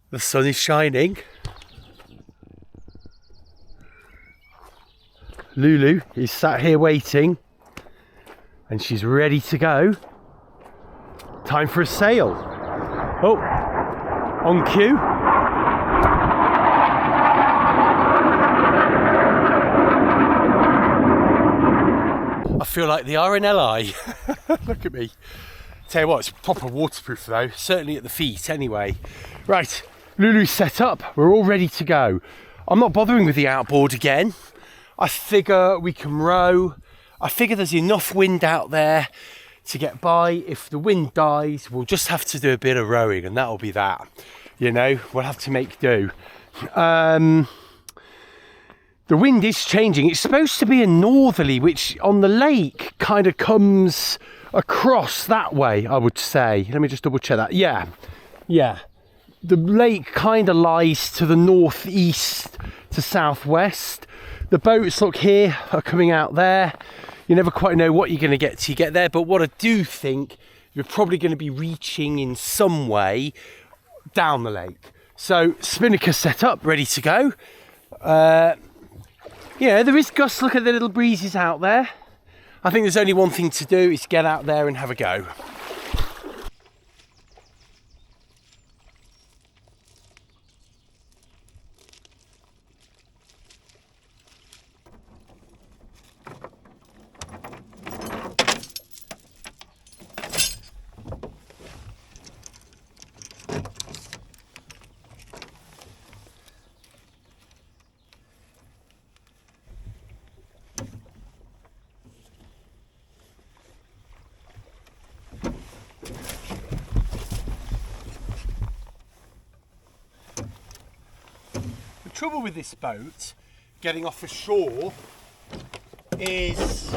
The sun is shining. Lulu is sat here waiting and she's ready to go. Time for a sail. Oh, on cue. I feel like the RNLI. Look at me. Tell you what, it's proper waterproof though, certainly at the feet anyway. Right, Lulu's set up, we're all ready to go. I'm not bothering with the outboard again. I figure we can row. I figure there's enough wind out there to get by. If the wind dies, we'll just have to do a bit of rowing and that'll be that. You know, we'll have to make do. The wind is changing. It's supposed to be a northerly, which on the lake kind of comes across that way, I would say. Let me just double check that. Yeah. The lake kind of lies to the northeast to southwest. The boats, look here, are coming out there. You never quite know what you're going to get till you get there, but what I do think, you're probably going to be reaching in some way down the lake. So Spinnaker set up, ready to go. Yeah, there is gusts. Look at the little breezes out there. I think there's only one thing to do, is get out there and have a go. The trouble with this boat getting off the shore is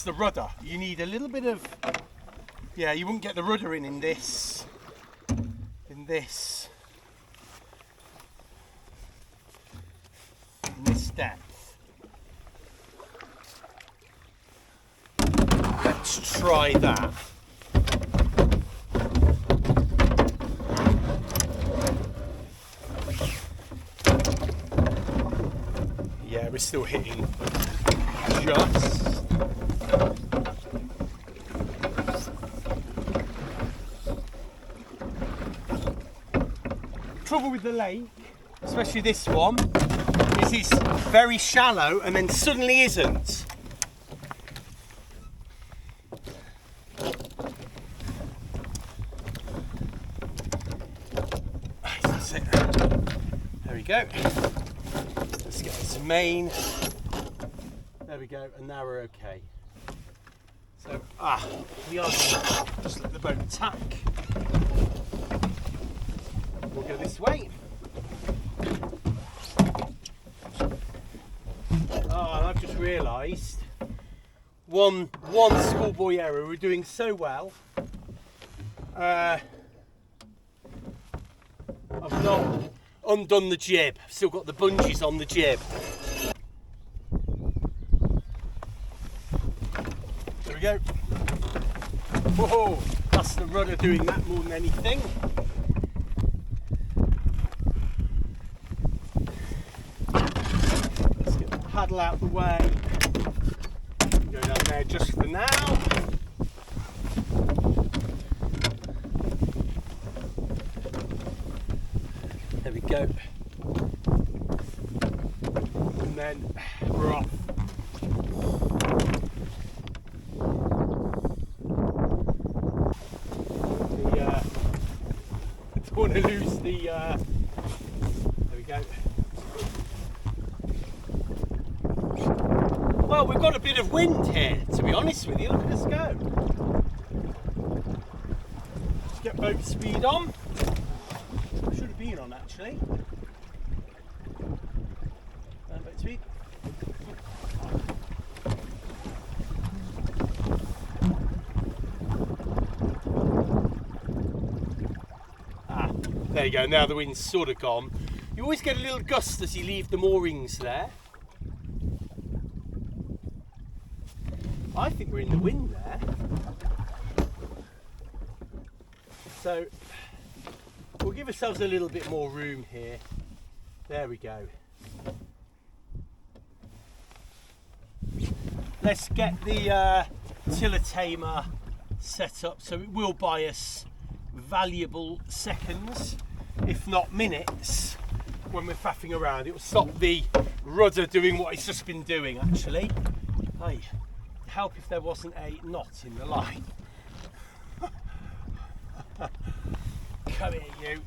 the rudder. You need a little bit of, yeah, you wouldn't get the rudder in this depth. Let's try that. Yeah, we're still hitting just. Trouble with the lake, especially this one, is it's very shallow and then suddenly isn't. Right, that's it. There we go. Let's get this main. There we go, and now we're okay. So, we are going to just let the boat tack. We'll go this way. Oh, and I've just realised one schoolboy error. We're doing so well. I've not undone the jib. I've still got the bungees on the jib. There we go. Whoa, that's the rudder doing that more than anything. Let's get the paddle out the way. Go down there just for now. There we go. And then we're off. I don't want to lose the. There we go. Well, we've got a bit of wind here, to be honest with you. Look at us go. Let's get boat speed on. Should have been on actually. Boat speed. There you go, now the wind's sort of gone. You always get a little gust as you leave the moorings there. I think we're in the wind there. So we'll give ourselves a little bit more room here. There we go. Let's get the tiller tamer set up, so it will buy us valuable seconds, if not minutes, when we're faffing around. It will stop the rudder doing what it's just been doing, actually. Hey, help if there wasn't a knot in the line. Come here, you.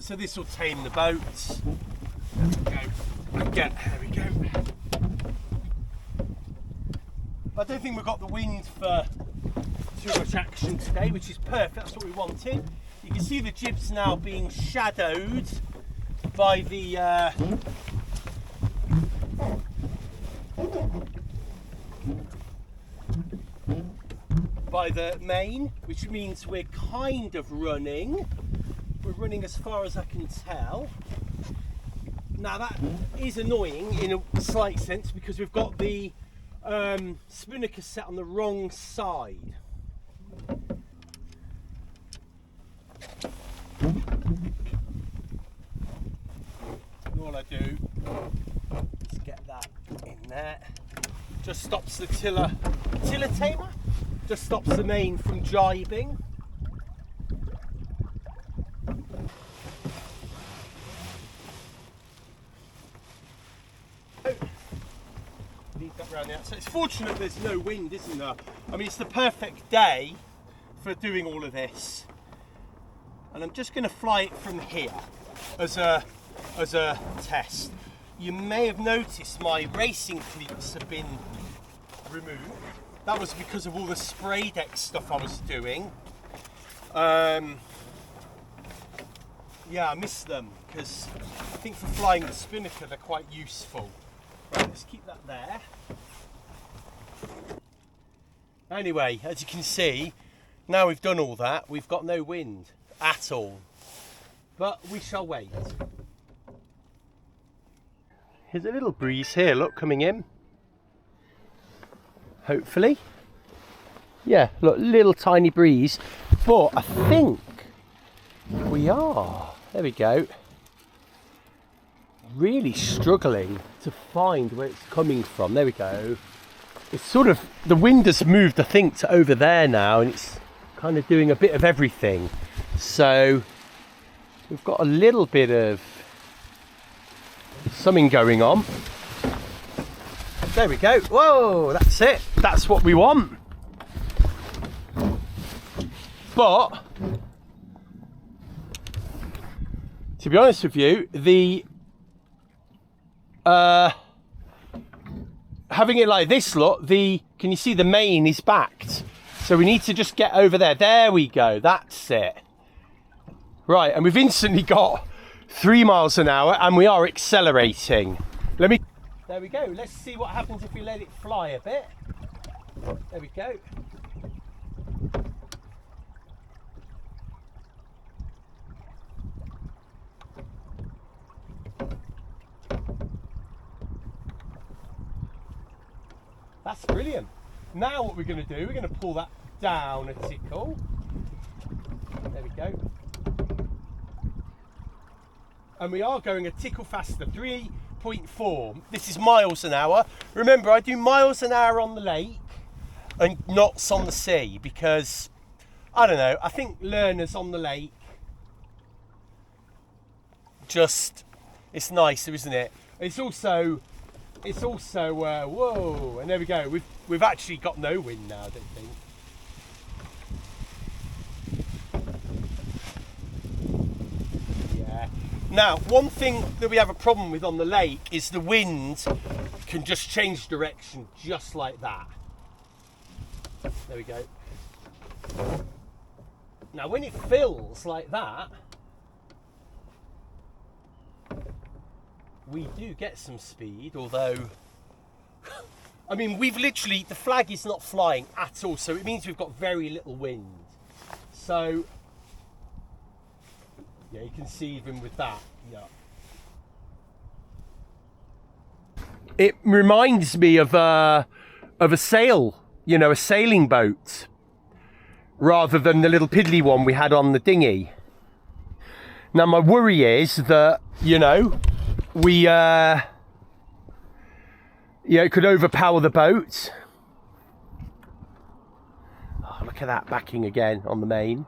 So this will tame the boat. There we go. Again, there we go. I don't think we've got the wind for too much action today, which is perfect. That's what we wanted. You can see the jibs now being shadowed by the main, which means we're kind of running. We're running as far as I can tell. Now that is annoying in a slight sense because we've got the spinnaker set on the wrong side. And all I do is get that in there. Just stops the tiller tamer. Just stops the main from jibing. Leave that round the outside. It's fortunate there's no wind, isn't there? I mean, it's the perfect day for doing all of this. And I'm just going to fly it from here as a test. You may have noticed my racing cleats have been removed. That was because of all the spray deck stuff I was doing. Yeah, I missed them because I think for flying the Spinnaker they're quite useful. Right, let's keep that there. Anyway, as you can see, now we've done all that, we've got no wind at all. But we shall wait. Here's a little breeze here, look, coming in. Hopefully. Yeah, look, little tiny breeze. But I think we are, there we go, really struggling to find where it's coming from. There we go. It's sort of, the wind has moved, I think, to over there now, and it's kind of doing a bit of everything. So we've got a little bit of something going on. There we go. Whoa, that's it. That's what we want. But to be honest with you, the having it like this, look, can you see the main is backed? So we need to just get over there. There we go. That's it. Right, and we've instantly got 3 miles an hour and we are accelerating. There we go. Let's see what happens if we let it fly a bit. There we go. That's brilliant. Now what we're going to do, we're going to pull that down a tickle. There we go. And we are going a tickle faster, 3.4. This is miles an hour. Remember, I do miles an hour on the lake and knots on the sea because, I don't know, I think learners on the lake, just, it's nicer, isn't it? It's also whoa, and there we go. We've actually got no wind now, I don't think. Yeah. Now, one thing that we have a problem with on the lake is the wind can just change direction just like that. There we go. Now, when it fills like that, we do get some speed, although, I mean, we've literally, the flag is not flying at all, so it means we've got very little wind. So, yeah, you can see even with that, yeah. It reminds me of a sail you know, a sailing boat rather than the little piddly one we had on the dinghy. Now my worry is that, you know, it could overpower the boat. Oh, look at that backing again on the main.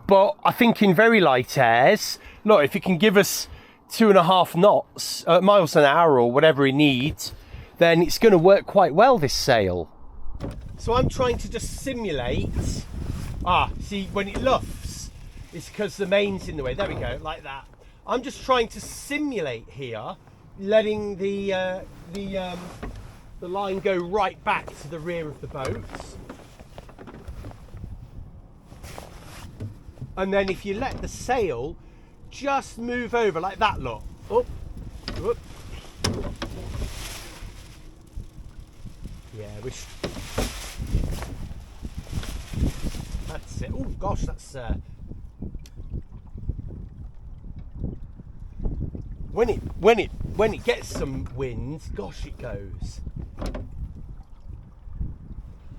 But I think in very light airs, look, if it can give us 2.5 knots, miles an hour or whatever it needs, then it's going to work quite well, this sail. So I'm trying to just simulate. See, when it luffs, it's because the main's in the way. There we go, like that. I'm just trying to simulate here, letting the line go right back to the rear of the boat. And then if you let the sail just move over like that, look. Up, up. Yeah, that's it. Oh gosh, that's when it gets some wind, gosh, it goes.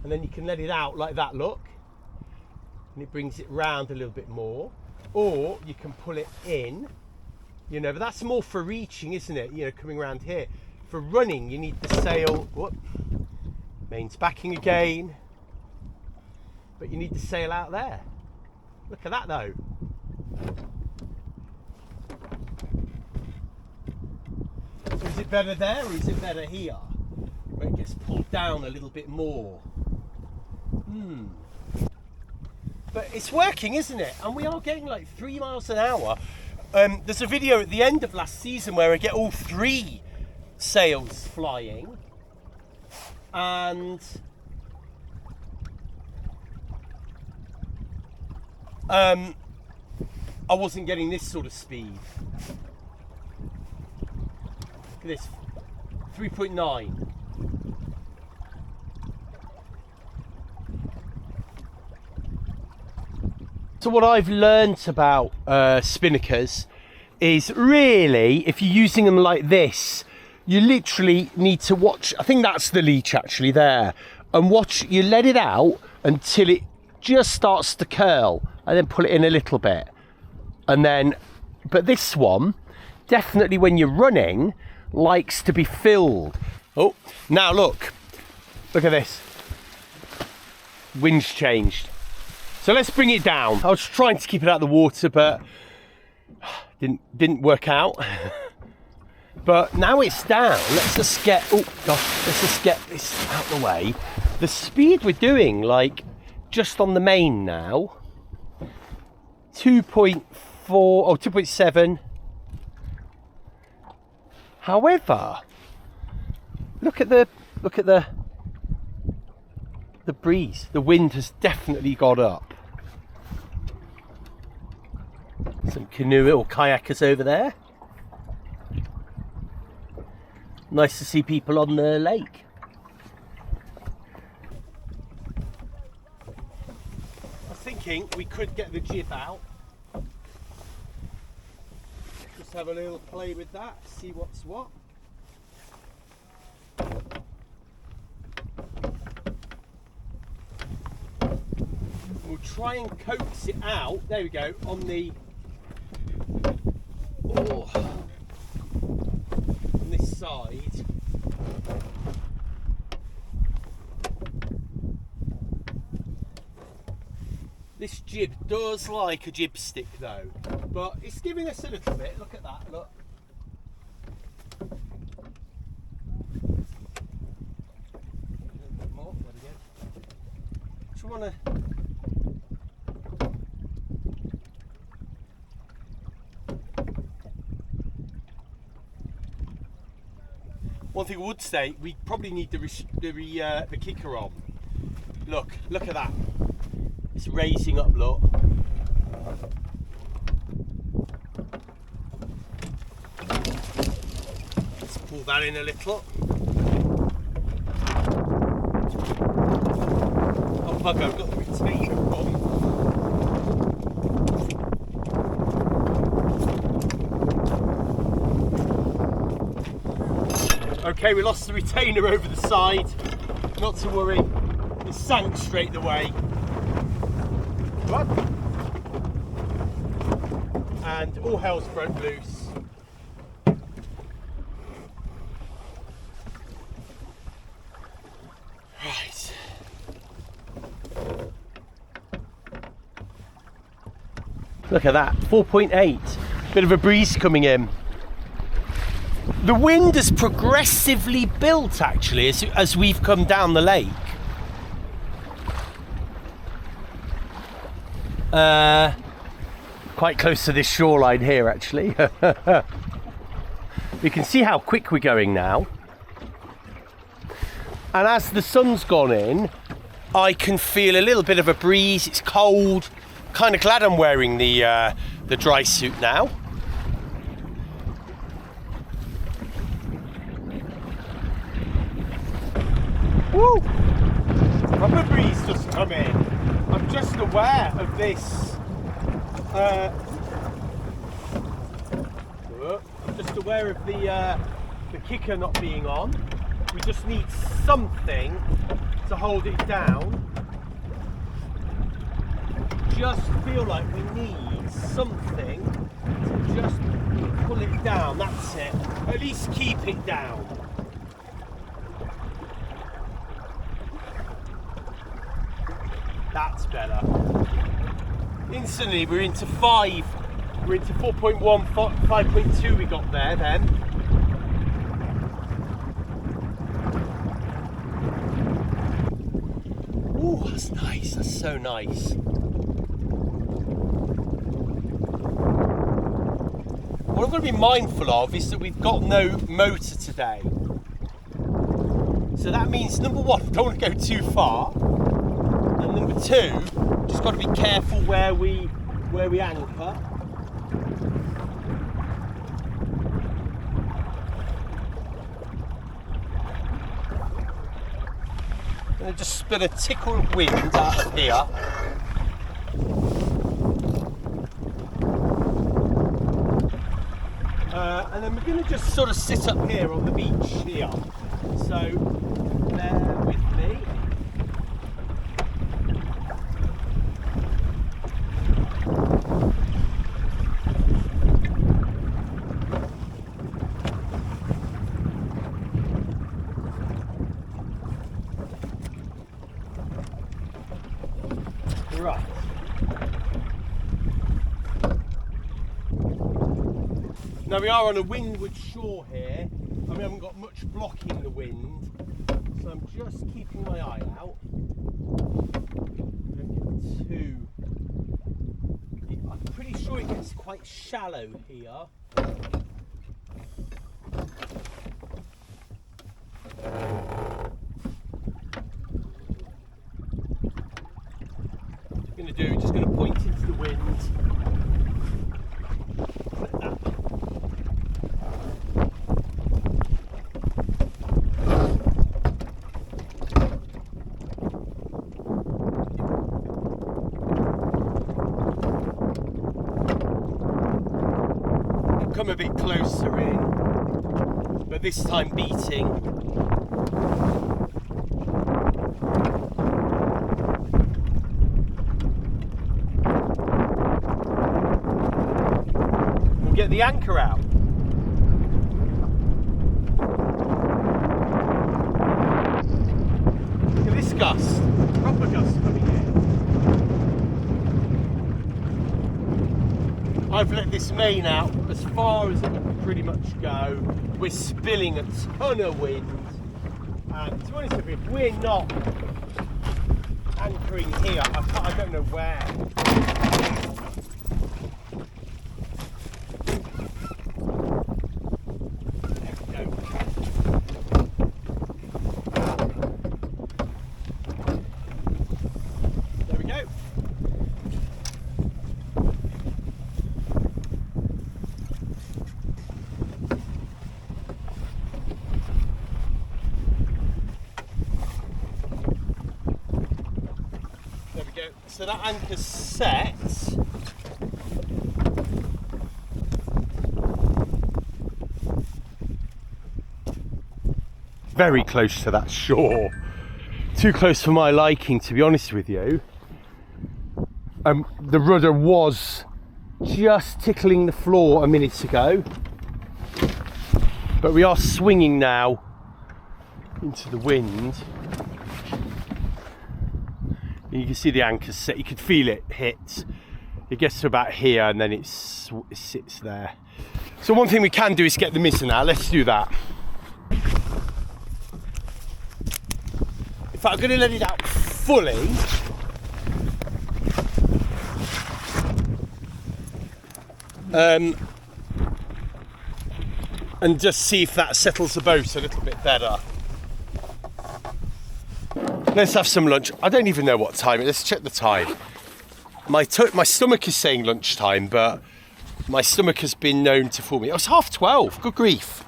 And then you can let it out like that, look. And it brings it round a little bit more. Or you can pull it in, you know, but that's more for reaching, isn't it? You know, coming around here. For running, you need the sail. Whoop. Main's backing again. But you need the sail out there. Look at that though. So is it better there or is it better here? Where it gets pulled down a little bit more. But it's working, isn't it? And we are getting like 3 miles an hour. There's a video at the end of last season where I get all 3 sails flying. And I wasn't getting this sort of speed. Look at this, 3.9. So what I've learnt about spinnakers is really, if you're using them like this, you literally need to watch. I think that's the leech actually there, and watch. You let it out until it just starts to curl, and then pull it in a little bit, and then. But this one, definitely when you're running, likes to be filled. Oh, now look at this. Wind's changed. So let's bring it down. I was trying to keep it out of the water, but didn't work out. But now it's down. Let's just get, let's just get this out of the way. The speed we're doing, like just on the main now, 2.7. However, look at the breeze. The wind has definitely got up. Some canoe or kayakers over there. Nice to see people on the lake. I was thinking we could get the jib out. Just have a little play with that, see what's what. We'll try and coax it out. There we go, on the on this side. This jib does like a jib stick though, but it's giving us a little bit. Look at that, look. A little bit more, there we go. Do you want to? One thing I would say, we probably need the kicker on. Look at that. It's raising up, look. Let's pull that in a little. Oh bugger, I've got the retainer on. Okay, we lost the retainer over the side. Not to worry. It sank straight away. What? And all hell's broke loose. Right. Look at that, 4.8. Bit of a breeze coming in. The wind has progressively built actually as we've come down the lake. Quite close to this shoreline here actually. We can see how quick we're going now. And as the sun's gone in, I can feel a little bit of a breeze. It's cold. Kind of glad I'm wearing the dry suit now. Woo! Proper breeze just come in. I'm just aware of this. I'm just aware of the kicker not being on. We just need something to hold it down. Just feel like we need something to just pull it down. That's it. At least keep it down. That's better. Instantly we're into 5. We're into 4.1, 5.2 we got there then. Ooh, that's nice. That's so nice. What I'm going to be mindful of is that we've got no motor today. So that means number one, don't want to go too far. And number two, just got to be careful where we anchor. I'm going to just spit a tickle of wind out of here. And then we're going to just sort of sit up here on the beach here. So bear with me. Right. Now we are on a windward shore here, and we haven't got much blocking the wind, so I'm just keeping my eye out. Don't get too... I'm pretty sure it gets quite shallow here. Just going to point into the wind. Come a bit closer in, but this time beating. Get the anchor out. Look at this gust, proper gust coming in. I've let this main out as far as it can pretty much go. We're spilling a ton of wind, and to be honest with you, if we're not anchoring here, I don't know where. So that anchor's set. Very close to that shore. too close for my liking, to be honest with you. The rudder was just tickling the floor a minute ago, but we are swinging now into the wind. And you can see the anchor's set, you could feel it hit. It gets to about here and then it sits there. So one thing we can do is get the mizzen out. Let's do that. In fact, I'm going to let it out fully. And just see if that settles the boat a little bit better. Let's have some lunch. I don't even know what time it is. Let's check the time. My stomach is saying lunchtime, but my stomach has been known to fool me. Oh, it's 12:30. Good grief.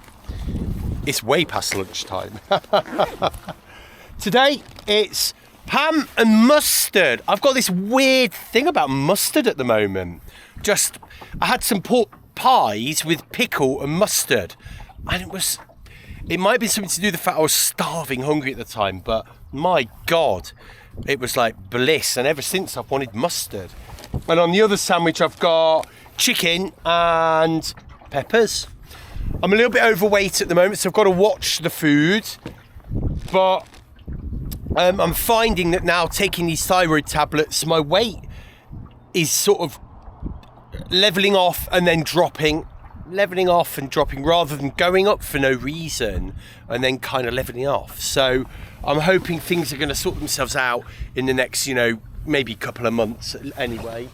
It's way past lunchtime. Today it's Pam and mustard. I've got this weird thing about mustard at the moment. I had some pork pies with pickle and mustard, and it might be something to do with the fact I was starving hungry at the time, but my God, it was like bliss, and ever since I've wanted mustard. And on the other sandwich I've got chicken and peppers. I'm a little bit overweight at the moment, so I've got to watch the food, but I'm finding that now taking these thyroid tablets, my weight is sort of leveling off and then dropping, rather than going up for no reason and then kind of leveling off. So I'm hoping things are going to sort themselves out in the next, maybe couple of months anyway.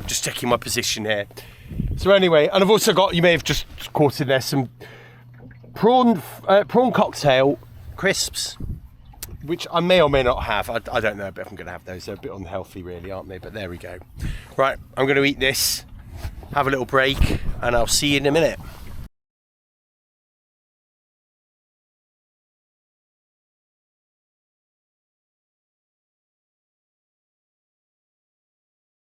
Just checking my position here. So anyway, and I've also got, you may have just caught in there, some prawn cocktail crisps, which I may or may not have. I don't know, but I'm going to have those. They're a bit unhealthy really, aren't they? But there we go. Right, I'm going to eat this, have a little break, and I'll see you in a minute.